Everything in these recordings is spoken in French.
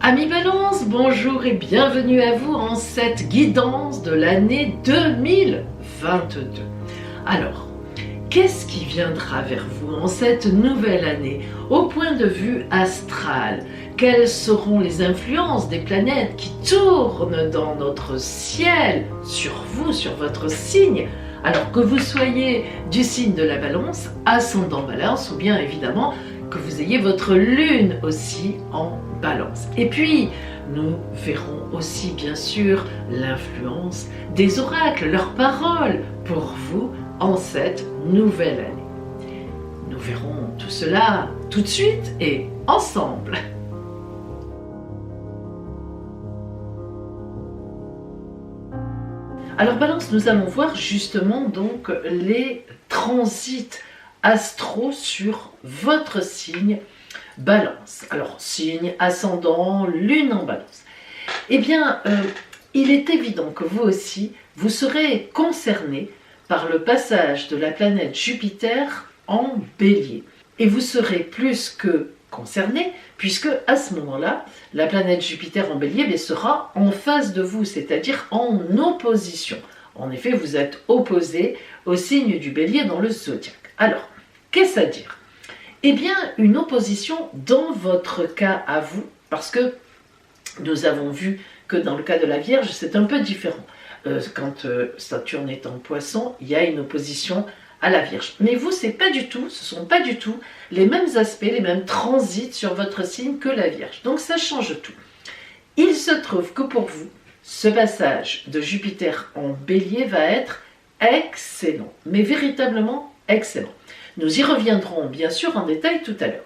Amis Balance, bonjour et bienvenue à vous en cette guidance de l'année 2022. Alors, qu'est-ce qui viendra vers vous en cette nouvelle année au point de vue astral? Quelles seront les influences des planètes qui tournent dans notre ciel, sur vous, sur votre signe? Alors que vous soyez du signe de la Balance, ascendant Balance, ou bien évidemment que vous ayez votre lune aussi en Balance. Et puis, nous verrons aussi bien sûr l'influence des oracles, leurs paroles pour vous en cette nouvelle année. Nous verrons tout cela tout de suite et ensemble. Alors Balance, nous allons voir justement donc les transits astro sur votre signe Balance. Alors signe, ascendant, lune en Balance. Eh bien, il est évident que vous aussi, vous serez concerné par le passage de la planète Jupiter en Bélier. Et vous serez plus que concerné, puisque à ce moment-là, la planète Jupiter en Bélier sera en face de vous, c'est-à-dire en opposition. En effet, vous êtes opposé au signe du Bélier dans le zodiaque. Alors, qu'est-ce à dire? Eh bien, une opposition dans votre cas à vous, parce que nous avons vu que dans le cas de la Vierge, c'est un peu différent. Quand Saturne est en Poisson, il y a une opposition à la Vierge. Mais vous, ce ne sont pas du tout les mêmes aspects, les mêmes transits sur votre signe que la Vierge. Donc ça change tout. Il se trouve que pour vous, ce passage de Jupiter en Bélier va être excellent, mais véritablement excellent. Nous y reviendrons bien sûr en détail tout à l'heure.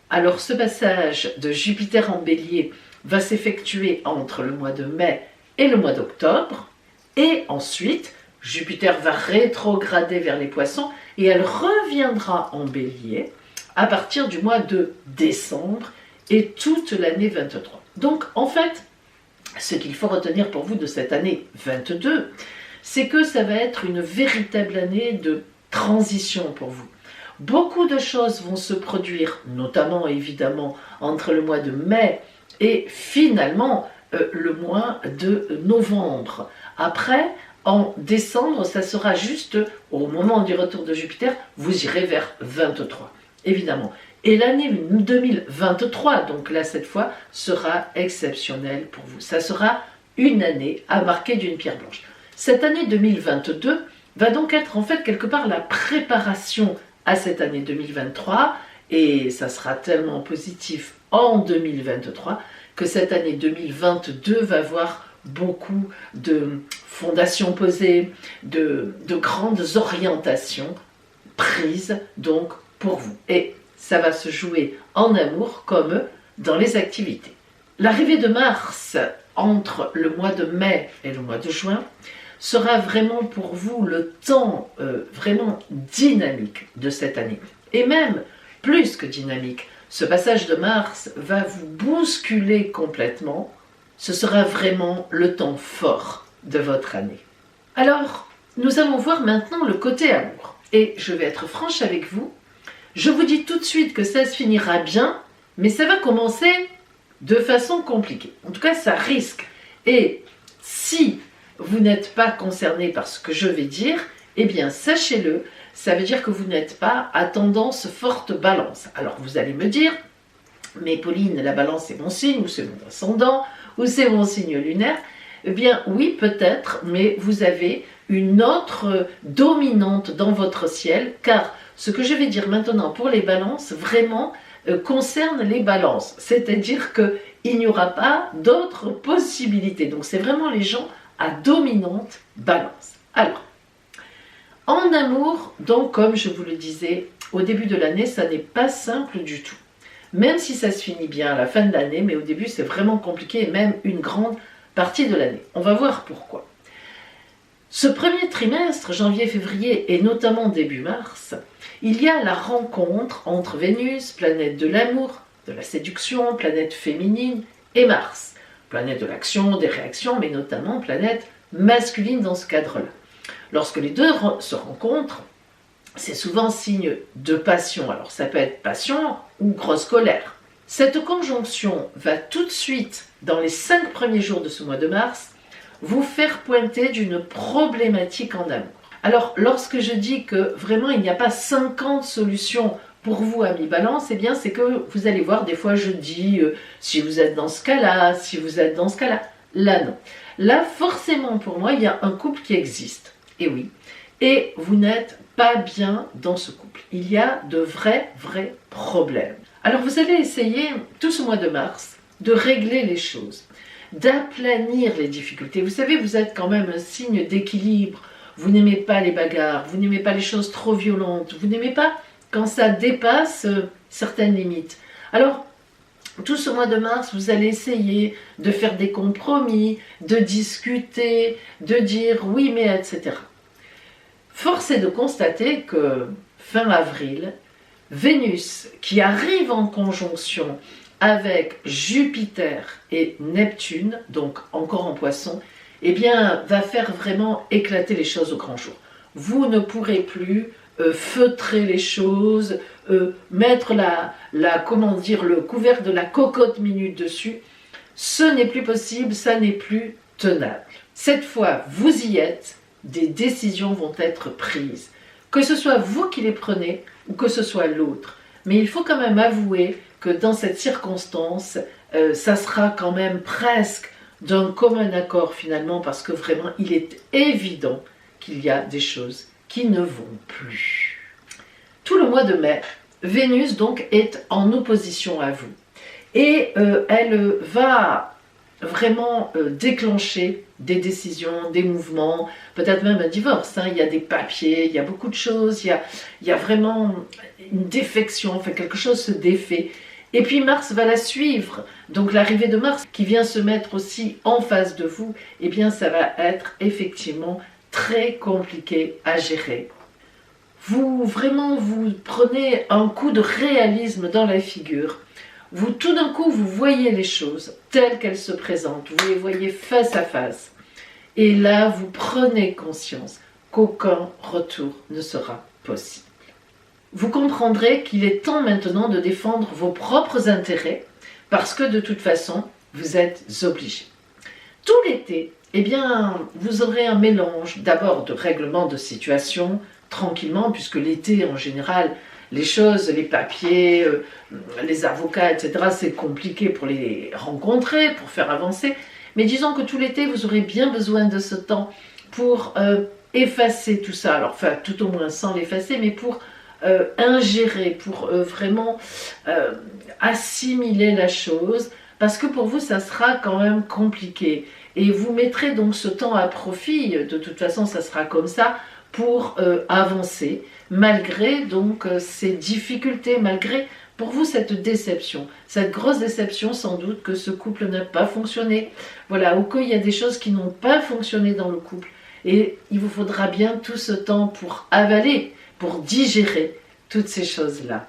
Alors ce passage de Jupiter en Bélier va s'effectuer entre le mois de mai et le mois d'octobre, et ensuite Jupiter va rétrograder vers les Poissons et elle reviendra en Bélier à partir du mois de décembre et toute l'année 23. Donc en fait, ce qu'il faut retenir pour vous de cette année 22, c'est que ça va être une véritable année de transition pour vous. Beaucoup de choses vont se produire, notamment évidemment entre le mois de mai et finalement le mois de novembre. Après, en décembre, ça sera juste au moment du retour de Jupiter, vous irez vers 23, évidemment. Et l'année 2023, donc là cette fois, sera exceptionnelle pour vous. Ça sera une année à marquer d'une pierre blanche. Cette année 2022 va donc être en fait quelque part la préparation à cette année 2023, et ça sera tellement positif en 2023 que cette année 2022 va voir beaucoup de fondations posées, de grandes orientations prises donc pour vous. Et ça va se jouer en amour comme dans les activités. L'arrivée de Mars entre le mois de mai et le mois de juin sera vraiment pour vous le temps vraiment dynamique de cette année. Et même plus que dynamique, ce passage de Mars va vous bousculer complètement. Ce sera vraiment le temps fort de votre année. Alors, nous allons voir maintenant le côté amour. Et je vais être franche avec vous, je vous dis tout de suite que ça se finira bien, mais ça va commencer de façon compliquée. En tout cas, ça risque. Et si vous n'êtes pas concerné par ce que je vais dire, eh bien sachez-le, ça veut dire que vous n'êtes pas à tendance forte Balance. Alors vous allez me dire, mais Pauline, la Balance c'est mon signe, ou c'est mon ascendant, ou c'est mon signe lunaire. Eh bien oui, peut-être, mais vous avez une autre dominante dans votre ciel, car ce que je vais dire maintenant pour les Balances, vraiment concerne les Balances. C'est-à-dire qu'il n'y aura pas d'autres possibilités. Donc c'est vraiment les gens à dominante Balance. Alors, en amour, donc comme je vous le disais, au début de l'année, ça n'est pas simple du tout. Même si ça se finit bien à la fin de l'année, mais au début c'est vraiment compliqué, et même une grande partie de l'année. On va voir pourquoi. Ce premier trimestre, janvier-février, et notamment début mars, il y a la rencontre entre Vénus, planète de l'amour, de la séduction, planète féminine, et Mars, planète de l'action, des réactions, mais notamment planète masculine dans ce cadre-là. Lorsque les deux se rencontrent, c'est souvent signe de passion. Alors ça peut être passion ou grosse colère. Cette conjonction va tout de suite, dans les 5 premiers jours de ce mois de mars, vous faire pointer d'une problématique en amour. Alors, lorsque je dis que vraiment il n'y a pas 50 solutions pour vous, amis Balance, eh bien c'est que vous allez voir, des fois je dis si vous êtes dans ce cas-là, si vous êtes dans ce cas-là. Là, non. Là, forcément, pour moi, il y a un couple qui existe. Et oui. Et vous n'êtes pas bien dans ce couple. Il y a de vrais problèmes. Alors, vous allez essayer, tout ce mois de mars, de régler les choses, d'aplanir les difficultés. Vous savez, vous êtes quand même un signe d'équilibre. Vous n'aimez pas les bagarres, vous n'aimez pas les choses trop violentes, vous n'aimez pas quand ça dépasse certaines limites. Alors, tout ce mois de mars, vous allez essayer de faire des compromis, de discuter, de dire oui mais etc. Force est de constater que fin avril, Vénus, qui arrive en conjonction avec Jupiter et Neptune, donc encore en Poisson, eh bien, va faire vraiment éclater les choses au grand jour. Vous ne pourrez plus feutrer les choses, mettre le couvercle de la cocotte minute dessus. Ce n'est plus possible, ça n'est plus tenable. Cette fois, vous y êtes, des décisions vont être prises. Que ce soit vous qui les prenez ou que ce soit l'autre. Mais il faut quand même avouer que dans cette circonstance, ça sera quand même presque d'un commun accord finalement, parce que vraiment il est évident qu'il y a des choses qui ne vont plus. Tout le mois de mai, Vénus donc est en opposition à vous et elle va vraiment déclencher des décisions, des mouvements, peut-être même un divorce, hein. Il y a des papiers, il y a beaucoup de choses, il y a vraiment une défection, enfin quelque chose se défait. Et puis Mars va la suivre, donc l'arrivée de Mars qui vient se mettre aussi en face de vous, eh bien ça va être effectivement très compliqué à gérer. Vous prenez un coup de réalisme dans la figure. Tout d'un coup, vous voyez les choses telles qu'elles se présentent, vous les voyez face à face. Et là, vous prenez conscience qu'aucun retour ne sera possible. Vous comprendrez qu'il est temps maintenant de défendre vos propres intérêts parce que de toute façon, vous êtes obligés. Tout l'été, eh bien, vous aurez un mélange d'abord de règlement de situation, tranquillement, puisque l'été en général, les choses, les papiers, les avocats, etc., c'est compliqué pour les rencontrer, pour faire avancer. Mais disons que tout l'été, vous aurez bien besoin de ce temps pour effacer tout ça. Alors, enfin, tout au moins sans l'effacer, mais pour ingérer, pour vraiment assimiler la chose, parce que pour vous, ça sera quand même compliqué. Et vous mettrez donc ce temps à profit, de toute façon, ça sera comme ça, pour avancer, malgré donc ces difficultés, malgré pour vous cette déception, cette grosse déception sans doute que ce couple n'a pas fonctionné, voilà, ou qu'il y a des choses qui n'ont pas fonctionné dans le couple, et il vous faudra bien tout ce temps pour avaler, pour digérer toutes ces choses-là.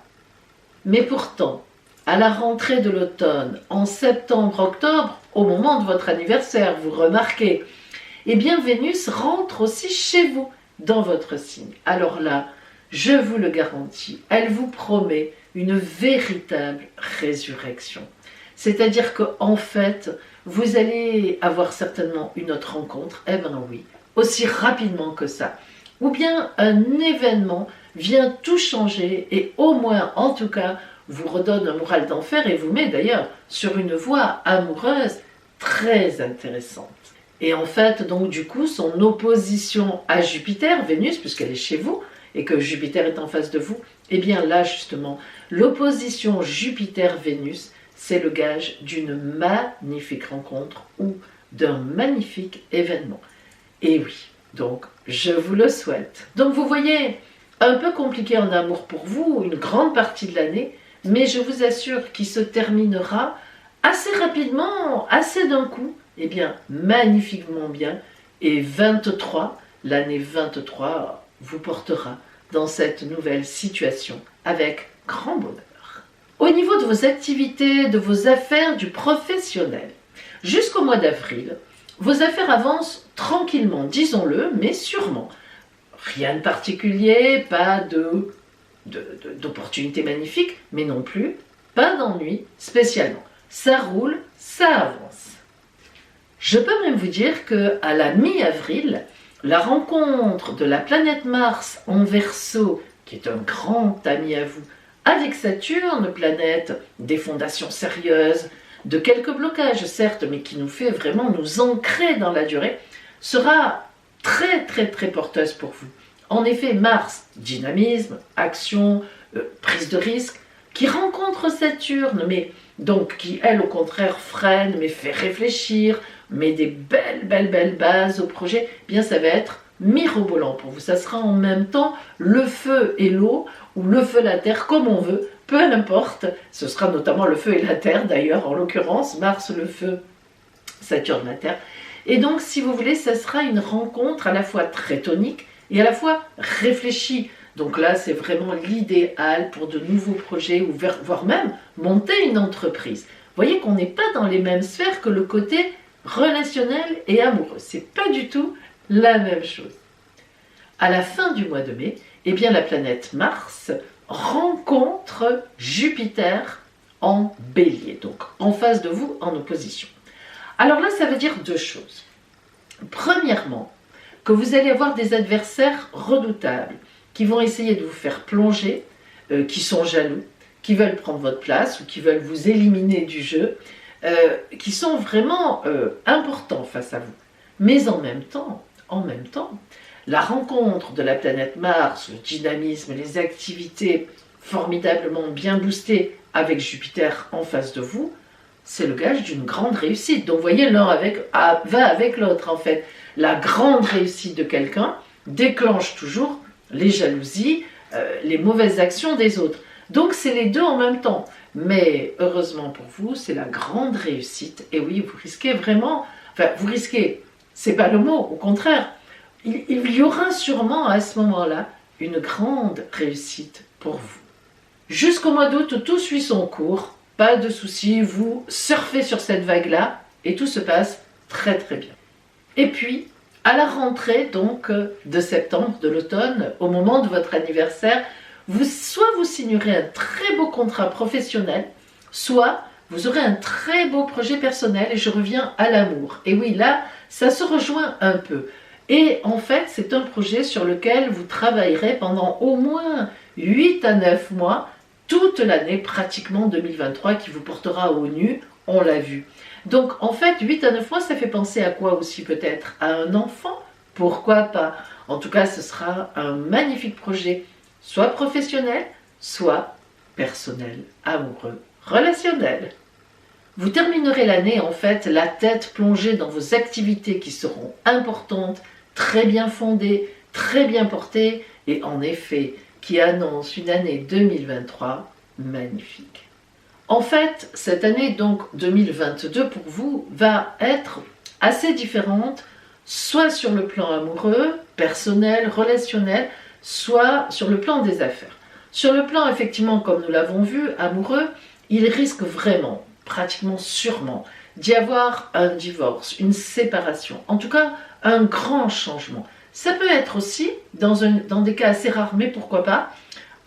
Mais pourtant, à la rentrée de l'automne, en septembre-octobre, au moment de votre anniversaire, vous remarquez, eh bien Vénus rentre aussi chez vous, dans votre signe. Alors là, je vous le garantis, elle vous promet une véritable résurrection. C'est-à-dire qu'en fait, vous allez avoir certainement une autre rencontre, eh bien oui, aussi rapidement que ça. Ou bien un événement vient tout changer et au moins, en tout cas, vous redonne un moral d'enfer et vous met d'ailleurs sur une voie amoureuse très intéressante. Et en fait, donc du coup, son opposition à Jupiter, Vénus, puisqu'elle est chez vous, et que Jupiter est en face de vous, eh bien là, justement, l'opposition Jupiter-Vénus, c'est le gage d'une magnifique rencontre ou d'un magnifique événement. Et oui, donc, je vous le souhaite. Donc, vous voyez, un peu compliqué en amour pour vous, une grande partie de l'année, mais je vous assure qu'il se terminera assez rapidement, assez d'un coup, eh bien, magnifiquement bien, et 23, l'année 23, vous portera dans cette nouvelle situation avec grand bonheur. Au niveau de vos activités, de vos affaires, du professionnel, jusqu'au mois d'avril, vos affaires avancent tranquillement, disons-le, mais sûrement. Rien de particulier, pas d'opportunités magnifiques, mais non plus pas d'ennui spécialement. Ça roule, ça avance. Je peux même vous dire qu'à la mi-avril, la rencontre de la planète Mars en Verseau, qui est un grand ami à vous, avec Saturne, planète des fondations sérieuses, de quelques blocages certes, mais qui nous fait vraiment nous ancrer dans la durée, sera très porteuse pour vous. En effet, Mars, dynamisme, action, prise de risque, qui rencontre Saturne, mais donc qui elle au contraire freine, mais fait réfléchir, met des belles bases au projet, eh bien ça va être mirobolant pour vous. Ça sera en même temps le feu et l'eau, ou le feu et la terre, comme on veut, peu importe. Ce sera notamment le feu et la terre d'ailleurs, en l'occurrence, Mars le feu, Saturne la terre. Et donc si vous voulez, ça sera une rencontre à la fois très tonique et à la fois réfléchie. Donc là, c'est vraiment l'idéal pour de nouveaux projets, ou voire même monter une entreprise. Vous voyez qu'on n'est pas dans les mêmes sphères que le côté relationnel et amoureux. C'est pas du tout la même chose. À la fin du mois de mai, eh bien la planète Mars rencontre Jupiter en Bélier, donc en face de vous, en opposition. Alors là, ça veut dire deux choses. Premièrement, que vous allez avoir des adversaires redoutables qui vont essayer de vous faire plonger, qui sont jaloux, qui veulent prendre votre place ou qui veulent vous éliminer du jeu, qui sont vraiment importants face à vous. Mais en même temps, la rencontre de la planète Mars, le dynamisme, les activités formidablement bien boostées avec Jupiter en face de vous, c'est le gage d'une grande réussite. Donc vous voyez, l'un va avec l'autre en fait. La grande réussite de quelqu'un déclenche toujours les jalousies, les mauvaises actions des autres. Donc c'est les deux en même temps. Mais heureusement pour vous, c'est la grande réussite. Et oui, vous risquez vraiment... Enfin, vous risquez, c'est pas le mot, au contraire. Il y aura sûrement à ce moment-là une grande réussite pour vous. Jusqu'au mois d'août, tout suit son cours. Pas de soucis, vous surfez sur cette vague-là et tout se passe très bien. Et puis, à la rentrée donc de septembre, de l'automne, au moment de votre anniversaire, soit vous signerez un très beau contrat professionnel, soit vous aurez un très beau projet personnel, et je reviens à l'amour. Et oui, là, ça se rejoint un peu. Et en fait, c'est un projet sur lequel vous travaillerez pendant au moins 8 à 9 mois, toute l'année, pratiquement 2023, qui vous portera au nu, on l'a vu. Donc en fait, 8 à 9 mois, ça fait penser à quoi aussi peut-être? À un enfant? Pourquoi pas? En tout cas, ce sera un magnifique projet, soit professionnel, soit personnel, amoureux, relationnel. Vous terminerez l'année en fait la tête plongée dans vos activités qui seront importantes, très bien fondées, très bien portées et en effet qui annoncent une année 2023 magnifique. En fait, cette année donc 2022 pour vous va être assez différente, soit sur le plan amoureux, personnel, relationnel, soit sur le plan des affaires. Sur le plan effectivement, comme nous l'avons vu, amoureux, il risque vraiment, pratiquement sûrement, d'y avoir un divorce, une séparation, en tout cas un grand changement. Ça peut être aussi, dans des cas assez rares, mais pourquoi pas,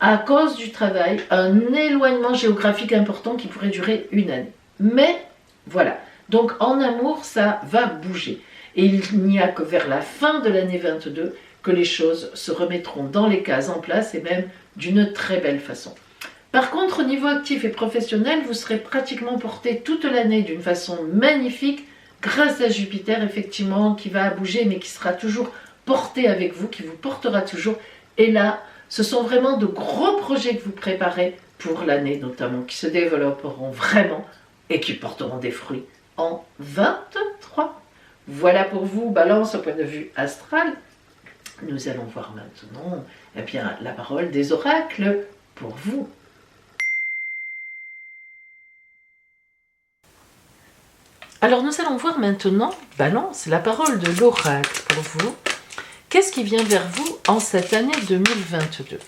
à cause du travail, un éloignement géographique important qui pourrait durer une année. Mais voilà, donc en amour, ça va bouger. Et il n'y a que vers la fin de l'année 22 que les choses se remettront dans les cases en place et même d'une très belle façon. Par contre, au niveau actif et professionnel, vous serez pratiquement porté toute l'année d'une façon magnifique grâce à Jupiter, effectivement, qui va bouger mais qui sera toujours porté avec vous, qui vous portera toujours. Et là, ce sont vraiment de gros projets que vous préparez pour l'année notamment, qui se développeront vraiment et qui porteront des fruits en 23. Voilà pour vous, Balance au point de vue astral. Nous allons voir maintenant eh bien, la parole des oracles pour vous. Alors nous allons voir maintenant, Balance, la parole de l'oracle pour vous. Qu'est-ce qui vient vers vous en cette année 2022?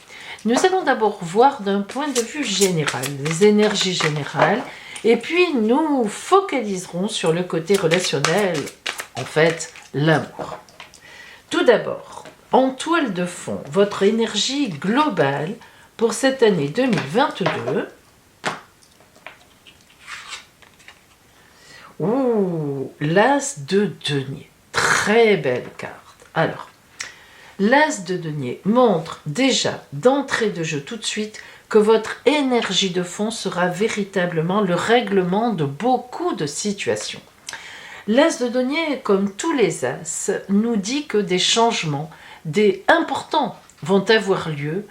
Nous allons d'abord voir d'un point de vue général, les énergies générales, et puis nous focaliserons sur le côté relationnel, en fait, l'amour. Tout d'abord, en toile de fond, votre énergie globale pour cette année 2022. Ouh, l'as de denier. Très belle carte. Alors, l'as de denier montre déjà d'entrée de jeu tout de suite que votre énergie de fond sera véritablement le règlement de beaucoup de situations. L'as de denier, comme tous les as, nous dit que des changements, des importants, vont avoir lieu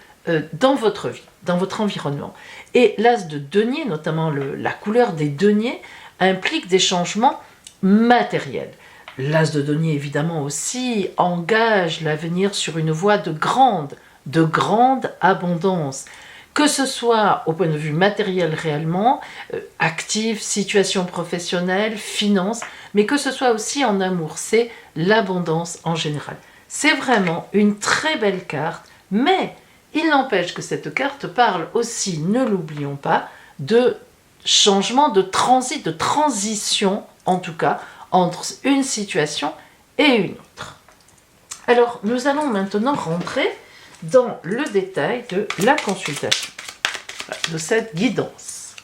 dans votre vie, dans votre environnement. Et l'as de denier, notamment la couleur des deniers, implique des changements matériels. L'as de denier, évidemment, aussi engage l'avenir sur une voie de grande abondance. Que ce soit au point de vue matériel réellement, actif, situation professionnelle, finance, mais que ce soit aussi en amour, c'est l'abondance en général. C'est vraiment une très belle carte, mais il n'empêche que cette carte parle aussi, ne l'oublions pas, de changement, de transit, de transition, en tout cas, entre une situation et une autre. Alors, nous allons maintenant rentrer dans le détail de la consultation, de cette guidance.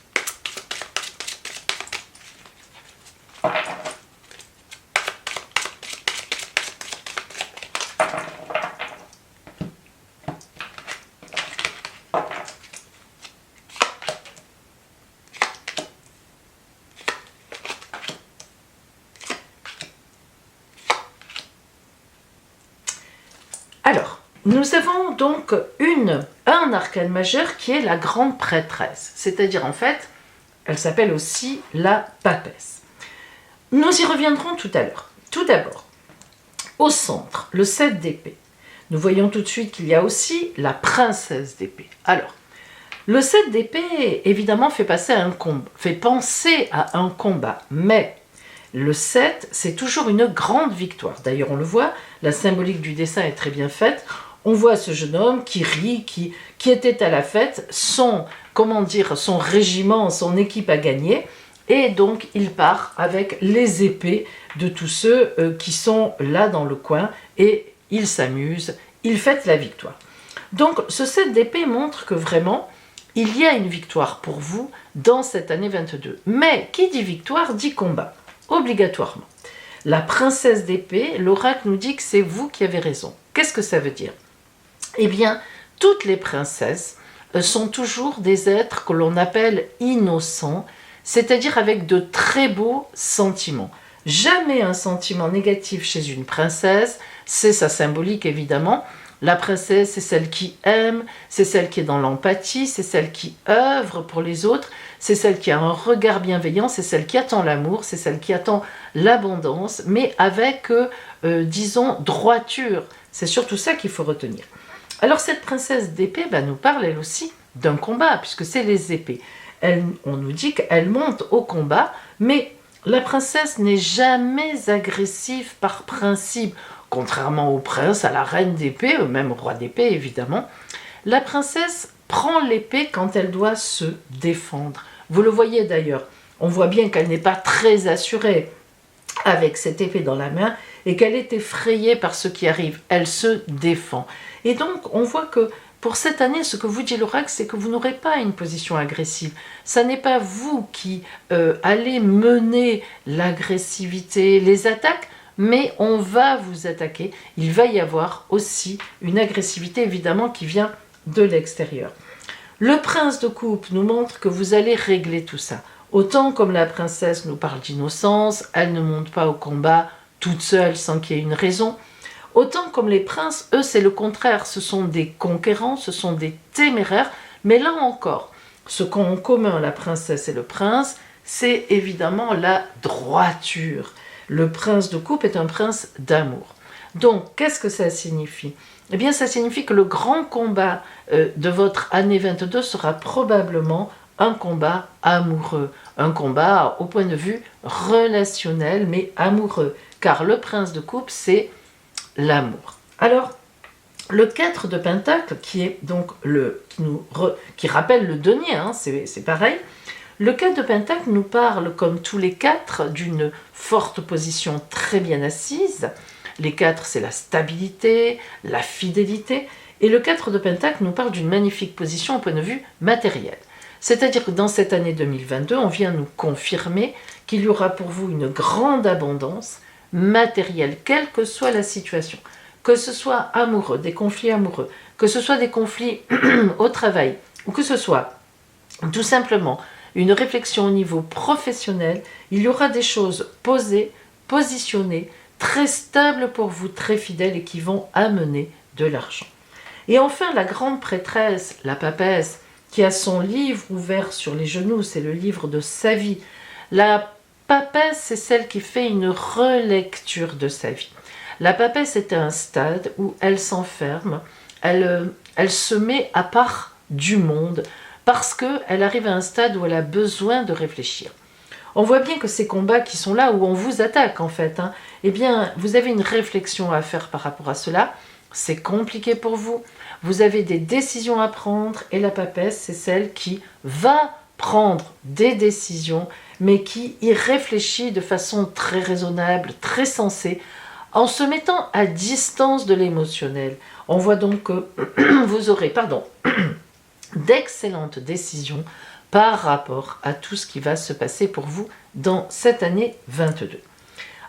Alors, nous avons donc un arcane majeur qui est la grande prêtresse, c'est-à-dire en fait, elle s'appelle aussi la papesse. Nous y reviendrons tout à l'heure. Tout d'abord, au centre, le 7 d'épée. Nous voyons tout de suite qu'il y a aussi la princesse d'épée. Alors, le 7 d'épée, évidemment, fait penser à un combat, mais le 7, c'est toujours une grande victoire. D'ailleurs, on le voit, la symbolique du dessin est très bien faite. On voit ce jeune homme qui rit, qui était à la fête, son régiment, son équipe a gagné, et donc il part avec les épées de tous ceux qui sont là dans le coin, et il s'amuse, il fête la victoire. Donc ce 7 d'épée montre que vraiment, il y a une victoire pour vous dans cette année 22. Mais qui dit victoire dit combat, obligatoirement. La princesse d'épée, l'oracle nous dit que c'est vous qui avez raison. Qu'est-ce que ça veut dire ? Eh bien, toutes les princesses sont toujours des êtres que l'on appelle innocents, c'est-à-dire avec de très beaux sentiments. Jamais un sentiment négatif chez une princesse, c'est sa symbolique évidemment. La princesse, c'est celle qui aime, c'est celle qui est dans l'empathie, c'est celle qui œuvre pour les autres, c'est celle qui a un regard bienveillant, c'est celle qui attend l'amour, c'est celle qui attend l'abondance, mais avec, disons, droiture. C'est surtout ça qu'il faut retenir. Alors cette princesse d'épée nous parle elle aussi d'un combat, puisque c'est les épées. On nous dit qu'elle monte au combat, mais la princesse n'est jamais agressive par principe, contrairement au prince, à la reine d'épée, même au roi d'épée évidemment. La princesse prend l'épée quand elle doit se défendre. Vous le voyez d'ailleurs, on voit bien qu'elle n'est pas très assurée avec cette épée dans la main et qu'elle est effrayée par ce qui arrive. Elle se défend. Et donc, on voit que pour cette année, ce que vous dit l'oracle, c'est que vous n'aurez pas une position agressive. Ça n'est pas vous qui allez mener l'agressivité, les attaques, mais on va vous attaquer. Il va y avoir aussi une agressivité, évidemment, qui vient de l'extérieur. Le prince de coupe nous montre que vous allez régler tout ça. Autant comme la princesse nous parle d'innocence, elle ne monte pas au combat toute seule sans qu'il y ait une raison. Autant comme les princes, eux, c'est le contraire. Ce sont des conquérants, ce sont des téméraires. Mais là encore, ce qu'ont en commun la princesse et le prince, c'est évidemment la droiture. Le prince de coupe est un prince d'amour. Donc, qu'est-ce que ça signifie ? Eh bien, ça signifie que le grand combat de votre année 22 sera probablement un combat amoureux. Un combat au point de vue relationnel, mais amoureux. Car le prince de coupe, c'est l'amour. Alors, le 4 de Pentacle, qui est donc qui rappelle le denier, hein, c'est pareil. Le 4 de Pentacle nous parle, comme tous les 4, d'une forte position très bien assise. Les 4, c'est la stabilité, la fidélité. Et le 4 de Pentacle nous parle d'une magnifique position au point de vue matériel. C'est-à-dire que dans cette année 2022, on vient nous confirmer qu'il y aura pour vous une grande abondance matérielle, quelle que soit la situation. Que ce soit amoureux, des conflits amoureux, que ce soit des conflits au travail, ou que ce soit tout simplement une réflexion au niveau professionnel, il y aura des choses posées, positionnées, très stables pour vous, très fidèles et qui vont amener de l'argent. Et enfin, la grande prêtresse, la papesse, qui a son livre ouvert sur les genoux, c'est le livre de sa vie. La papesse, c'est celle qui fait une relecture de sa vie. La papesse est à un stade où elle s'enferme, elle se met à part du monde, parce qu'elle arrive à un stade où elle a besoin de réfléchir. On voit bien que ces combats qui sont là, où on vous attaque en fait, eh bien, vous avez une réflexion à faire par rapport à cela, c'est compliqué pour vous, vous avez des décisions à prendre, et la papesse, c'est celle qui va prendre des décisions, mais qui y réfléchit de façon très raisonnable, très sensée, en se mettant à distance de l'émotionnel. On voit donc que vous aurez, d'excellentes décisions par rapport à tout ce qui va se passer pour vous dans cette année 22.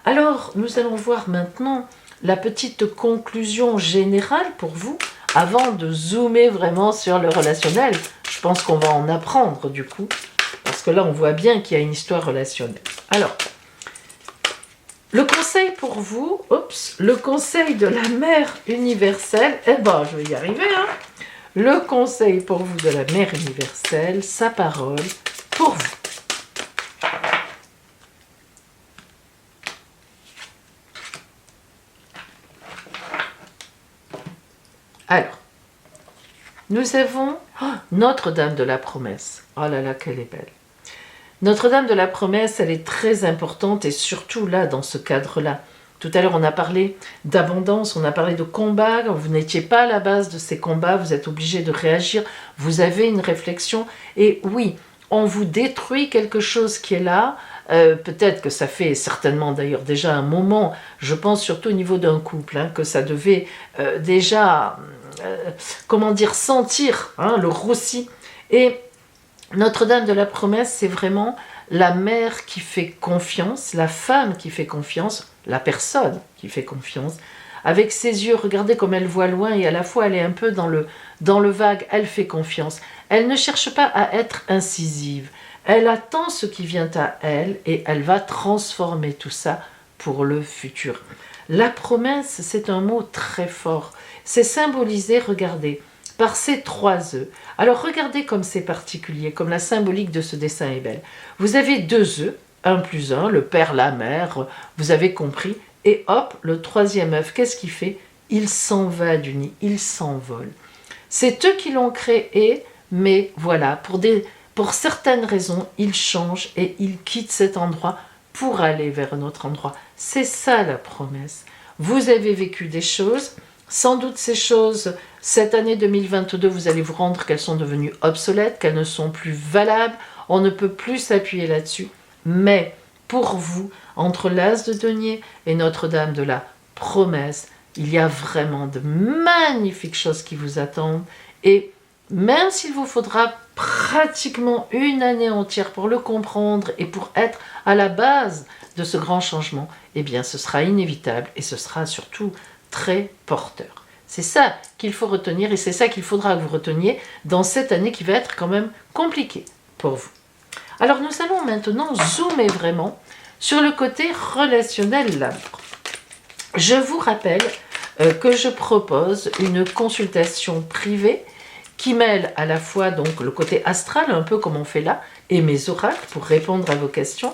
Alors, nous allons voir maintenant la petite conclusion générale pour vous, avant de zoomer vraiment sur le relationnel. Je pense qu'on va en apprendre du coup, parce que là on voit bien qu'il y a une histoire relationnelle. Alors, le conseil pour vous, le conseil de la Mère universelle, je vais y arriver, Le conseil pour vous de la Mère universelle, sa parole pour vous. Alors, nous avons Notre-Dame de la Promesse. Oh là là, qu'elle est belle. Notre-Dame de la Promesse, elle est très importante et surtout là, dans ce cadre-là. Tout à l'heure, on a parlé d'abondance, on a parlé de combat. Vous n'étiez pas à la base de ces combats, vous êtes obligé de réagir. Vous avez une réflexion et oui, on vous détruit quelque chose qui est là. Peut-être que ça fait certainement d'ailleurs déjà un moment, je pense surtout au niveau d'un couple, que ça devait déjà, sentir le roussi. Et Notre-Dame de la Promesse, c'est vraiment la mère qui fait confiance, la femme qui fait confiance, la personne qui fait confiance. Avec ses yeux, regardez comme elle voit loin et à la fois elle est un peu dans le vague, elle fait confiance. Elle ne cherche pas à être incisive. Elle attend ce qui vient à elle et elle va transformer tout ça pour le futur. La promesse, c'est un mot très fort. C'est symbolisé, regardez, par ces 3 œufs. Alors regardez comme c'est particulier, comme la symbolique de ce dessin est belle. Vous avez 2 œufs, 1 plus 1, le père, la mère, vous avez compris. Et hop, le 3e œuf, qu'est-ce qu'il fait? Il s'en va du nid, il s'envole. C'est eux qui l'ont créé, mais voilà, pour certaines raisons, il change et il quitte cet endroit pour aller vers un autre endroit. C'est ça la promesse. Vous avez vécu des choses, sans doute ces choses, cette année 2022, vous allez vous rendre qu'elles sont devenues obsolètes, qu'elles ne sont plus valables, on ne peut plus s'appuyer là-dessus. Mais pour vous, entre l'As de denier et Notre-Dame de la Promesse, il y a vraiment de magnifiques choses qui vous attendent. Et même s'il vous faudra pratiquement une année entière pour le comprendre et pour être à la base de ce grand changement, eh bien ce sera inévitable et ce sera surtout très porteur. C'est ça qu'il faut retenir et c'est ça qu'il faudra que vous reteniez dans cette année qui va être quand même compliquée pour vous. Alors nous allons maintenant zoomer vraiment sur le côté relationnel l'amour. Je vous rappelle que je propose une consultation privée qui mêle à la fois donc le côté astral, un peu comme on fait là, et mes oracles pour répondre à vos questions.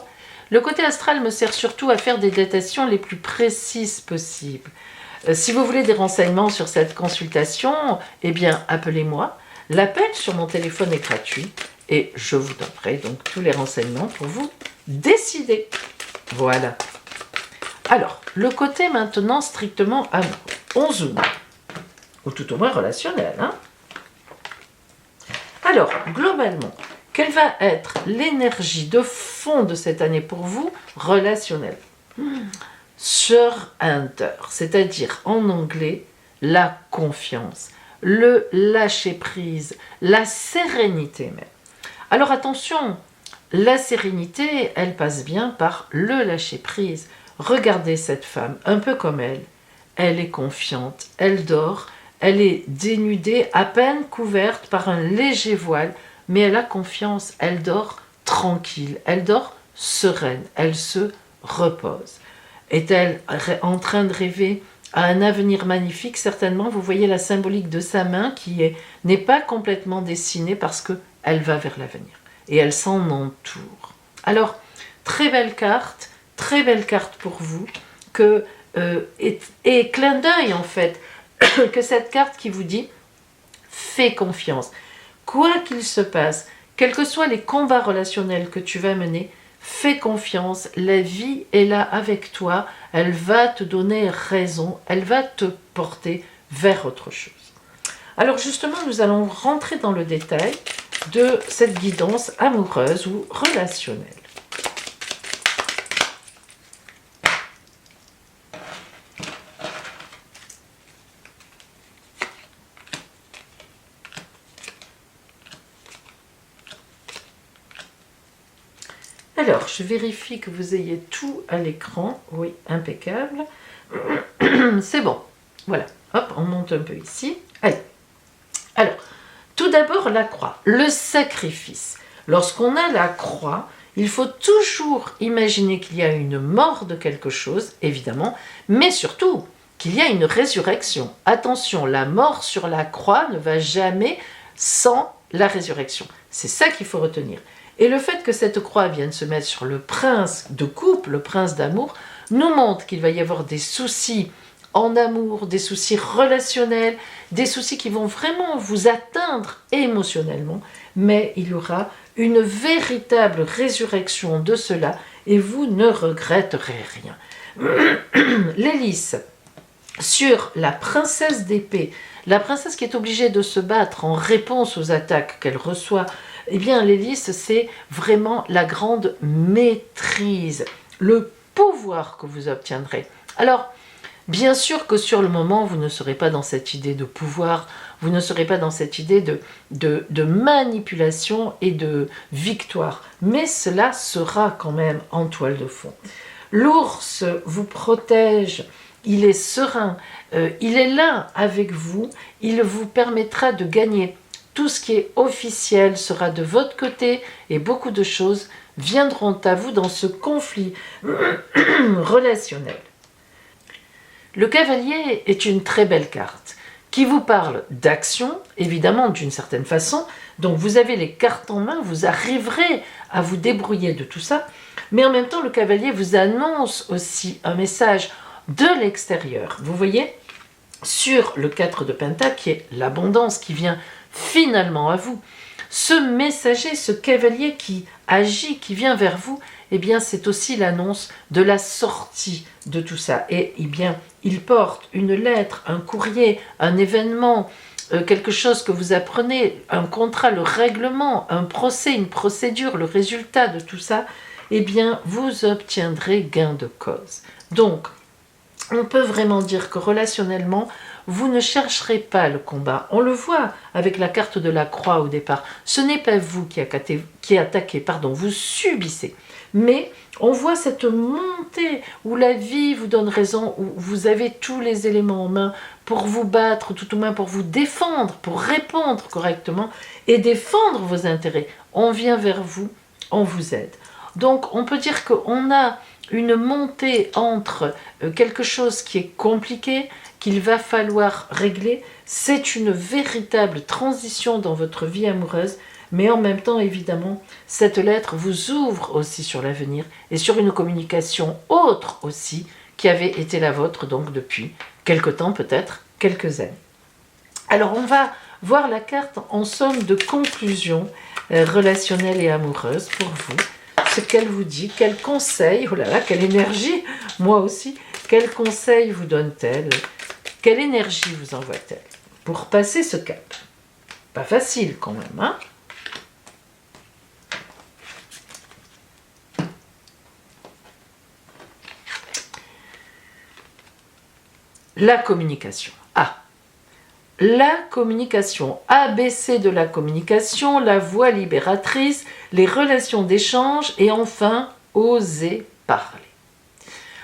Le côté astral me sert surtout à faire des datations les plus précises possibles. Si vous voulez des renseignements sur cette consultation, eh bien appelez-moi. L'appel sur mon téléphone est gratuit et je vous donnerai donc tous les renseignements pour vous décider. Voilà. Alors, le côté maintenant strictement amoureux. On zoome. Ou tout au moins relationnel. Alors, globalement, quelle va être l'énergie de fond de cette année pour vous relationnelle? Surrender, c'est-à-dire en anglais, la confiance, le lâcher-prise, la sérénité même. Alors attention, la sérénité, elle passe bien par le lâcher-prise. Regardez cette femme, un peu comme elle. Elle est confiante, elle dort, elle est dénudée, à peine couverte par un léger voile, mais elle a confiance, elle dort tranquille, elle dort sereine, elle se repose. Est-elle en train de rêver à un avenir magnifique? Certainement, vous voyez la symbolique de sa main qui n'est pas complètement dessinée parce qu'elle va vers l'avenir et elle s'en entoure. Alors, très belle carte pour vous, et clin d'œil en fait, que cette carte qui vous dit fais confiance. Quoi qu'il se passe, quels que soient les combats relationnels que tu vas mener, fais confiance, la vie est là avec toi, elle va te donner raison, elle va te porter vers autre chose. Alors justement, nous allons rentrer dans le détail de cette guidance amoureuse ou relationnelle. Alors, je vérifie que vous ayez tout à l'écran. Oui, impeccable. C'est bon. Voilà. Hop, on monte un peu ici. Allez. Alors, tout d'abord, la croix. Le sacrifice. Lorsqu'on a la croix, il faut toujours imaginer qu'il y a une mort de quelque chose, évidemment, mais surtout qu'il y a une résurrection. Attention, la mort sur la croix ne va jamais sans la résurrection. C'est ça qu'il faut retenir. Et le fait que cette croix vienne se mettre sur le prince de couple, le prince d'amour, nous montre qu'il va y avoir des soucis en amour, des soucis relationnels, des soucis qui vont vraiment vous atteindre émotionnellement, mais il y aura une véritable résurrection de cela et vous ne regretterez rien. L'hélice sur la princesse d'épée, la princesse qui est obligée de se battre en réponse aux attaques qu'elle reçoit, eh bien l'hélice c'est vraiment la grande maîtrise, le pouvoir que vous obtiendrez. Alors, bien sûr que sur le moment, vous ne serez pas dans cette idée de pouvoir, vous ne serez pas dans cette idée de manipulation et de victoire, mais cela sera quand même en toile de fond. L'ours vous protège, il est serein, il est là avec vous, il vous permettra de gagner. Tout ce qui est officiel sera de votre côté et beaucoup de choses viendront à vous dans ce conflit relationnel. Le cavalier est une très belle carte qui vous parle d'action, évidemment d'une certaine façon. Donc vous avez les cartes en main, vous arriverez à vous débrouiller de tout ça. Mais en même temps, le cavalier vous annonce aussi un message de l'extérieur. Vous voyez, sur le 4 de Pentacle, qui est l'abondance qui vient finalement à vous. Ce messager, ce cavalier qui agit, qui vient vers vous, eh bien c'est aussi l'annonce de la sortie de tout ça. Et eh bien, il porte une lettre, un courrier, un événement, quelque chose que vous apprenez, un contrat, le règlement, un procès, une procédure, le résultat de tout ça, eh bien vous obtiendrez gain de cause. Donc, on peut vraiment dire que relationnellement, vous ne chercherez pas le combat. On le voit avec la carte de la croix au départ. Ce n'est pas vous qui attaquez, vous subissez. Mais on voit cette montée où la vie vous donne raison, où vous avez tous les éléments en main pour vous battre, tout au moins pour vous défendre, pour répondre correctement et défendre vos intérêts. On vient vers vous, on vous aide. Donc on peut dire qu'on a une montée entre quelque chose qui est compliqué, qu'il va falloir régler. C'est une véritable transition dans votre vie amoureuse, mais en même temps, évidemment, cette lettre vous ouvre aussi sur l'avenir et sur une communication autre aussi, qui avait été la vôtre donc depuis quelque temps, peut-être quelques années. Alors on va voir la carte en somme de conclusion relationnelle et amoureuse pour vous. Ce qu'elle vous dit, quel conseil, oh là là, quelle énergie, moi aussi, quel conseil vous donne-t-elle, quelle énergie vous envoie-t-elle pour passer ce cap? Pas facile quand même, hein? La communication. Ah, la communication, ABC de la communication, la voix libératrice, les relations d'échange et enfin, oser parler.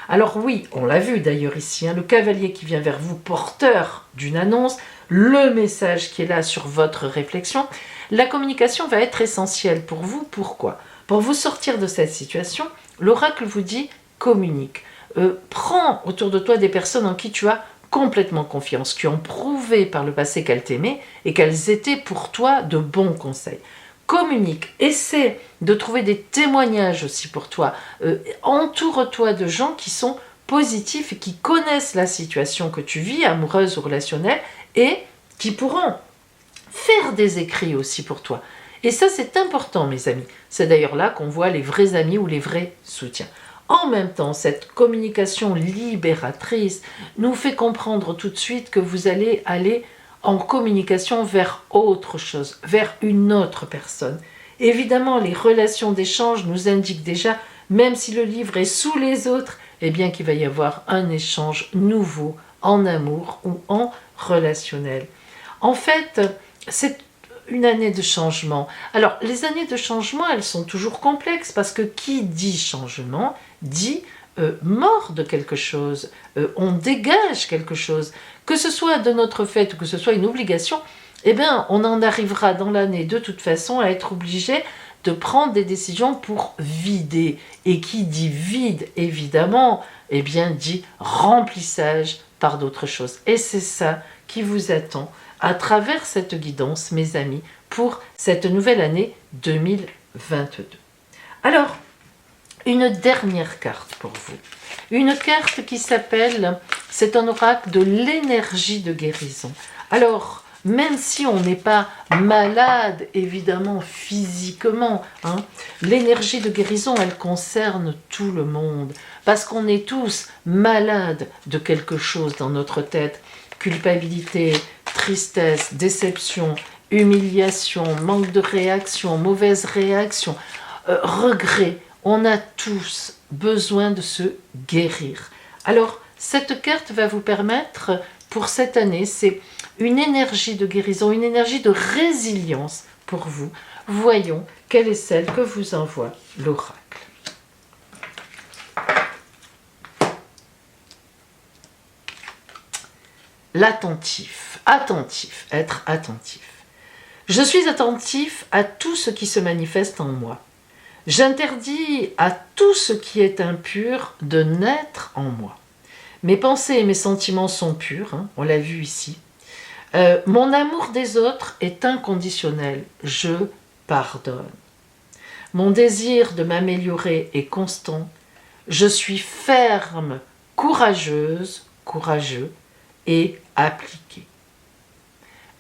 Alors oui, on l'a vu d'ailleurs ici, le cavalier qui vient vers vous, porteur d'une annonce, le message qui est là sur votre réflexion. La communication va être essentielle pour vous. Pourquoi ? Pour vous sortir de cette situation, l'oracle vous dit communique. Prends autour de toi des personnes en qui tu as complètement confiance, qui ont prouvé par le passé qu'elles t'aimaient et qu'elles étaient pour toi de bons conseils. Communique, essaie de trouver des témoignages aussi pour toi. Entoure-toi de gens qui sont positifs et qui connaissent la situation que tu vis, amoureuse ou relationnelle, et qui pourront faire des écrits aussi pour toi. Et ça, c'est important, mes amis. C'est d'ailleurs là qu'on voit les vrais amis ou les vrais soutiens. En même temps, cette communication libératrice nous fait comprendre tout de suite que vous allez aller en communication vers autre chose, vers une autre personne. Évidemment, les relations d'échange nous indiquent déjà, même si le livre est sous les autres, eh bien qu'il va y avoir un échange nouveau en amour ou en relationnel. En fait, c'est une année de changement. Alors, les années de changement, elles sont toujours complexes parce que qui dit changement dit mort de quelque chose, on dégage quelque chose, que ce soit de notre fait ou que ce soit une obligation, eh bien, on en arrivera dans l'année de toute façon à être obligé de prendre des décisions pour vider. Et qui dit vide, évidemment, eh bien, dit remplissage par d'autres choses. Et c'est ça qui vous attend à travers cette guidance, mes amis, pour cette nouvelle année 2022. Alors, une dernière carte pour vous. Une carte qui s'appelle, c'est un oracle de l'énergie de guérison. Alors, même si on n'est pas malade, évidemment, physiquement, l'énergie de guérison, elle concerne tout le monde. Parce qu'on est tous malades de quelque chose dans notre tête. Culpabilité, tristesse, déception, humiliation, manque de réaction, mauvaise réaction, regret. On a tous besoin de se guérir. Alors, cette carte va vous permettre, pour cette année, c'est une énergie de guérison, une énergie de résilience pour vous. Voyons quelle est celle que vous envoie l'oracle. L'attentif, attentif, être attentif. Je suis attentif à tout ce qui se manifeste en moi. J'interdis à tout ce qui est impur de naître en moi. Mes pensées et mes sentiments sont purs, on l'a vu ici. Mon amour des autres est inconditionnel, je pardonne. Mon désir de m'améliorer est constant. Je suis ferme, courageuse, courageux et appliqué.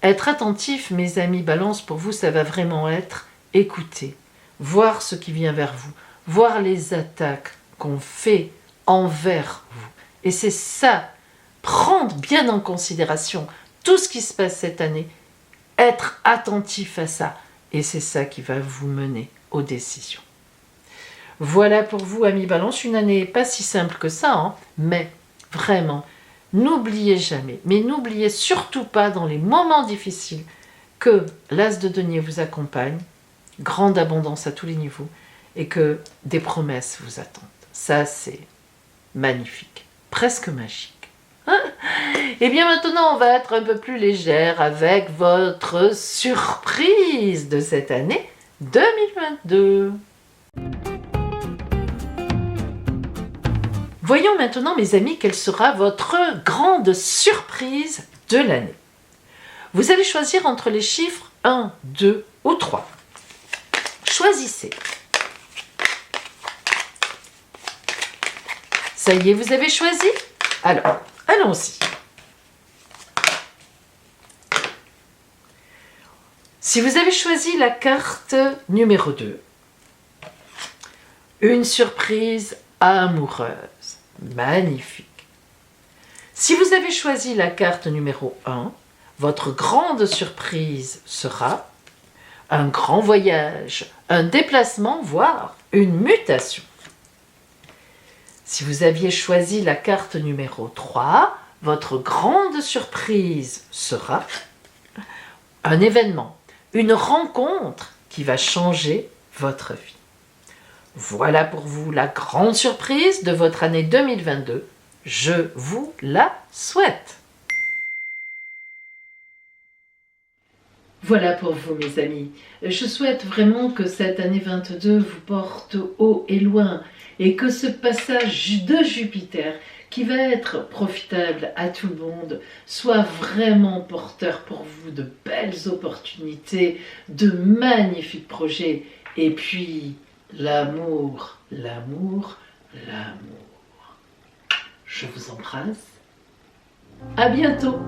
Être attentif, mes amis Balance, pour vous, ça va vraiment être écouter, voir ce qui vient vers vous, voir les attaques qu'on fait envers vous. Et c'est ça, prendre bien en considération tout ce qui se passe cette année, être attentif à ça. Et c'est ça qui va vous mener aux décisions. Voilà pour vous, amis Balance, une année pas si simple que ça, mais vraiment, n'oubliez jamais, mais n'oubliez surtout pas dans les moments difficiles que l'As de denier vous accompagne, grande abondance à tous les niveaux, et que des promesses vous attendent. Ça, c'est magnifique, presque magique. Et bien maintenant, on va être un peu plus légère avec votre surprise de cette année 2022. Voyons maintenant, mes amis, quelle sera votre grande surprise de l'année. Vous allez choisir entre les chiffres 1, 2 ou 3. Choisissez. Ça y est, vous avez choisi? Alors, allons-y. Si vous avez choisi la carte numéro 2, une surprise amoureuse, magnifique. Si vous avez choisi la carte numéro 1, votre grande surprise sera un grand voyage, un déplacement, voire une mutation. Si vous aviez choisi la carte numéro 3, votre grande surprise sera un événement, une rencontre qui va changer votre vie. Voilà pour vous la grande surprise de votre année 2022. Je vous la souhaite. Voilà pour vous mes amis. Je souhaite vraiment que cette année 22 vous porte haut et loin et que ce passage de Jupiter qui va être profitable à tout le monde soit vraiment porteur pour vous de belles opportunités, de magnifiques projets et puis l'amour, l'amour, l'amour. Je vous embrasse. À bientôt.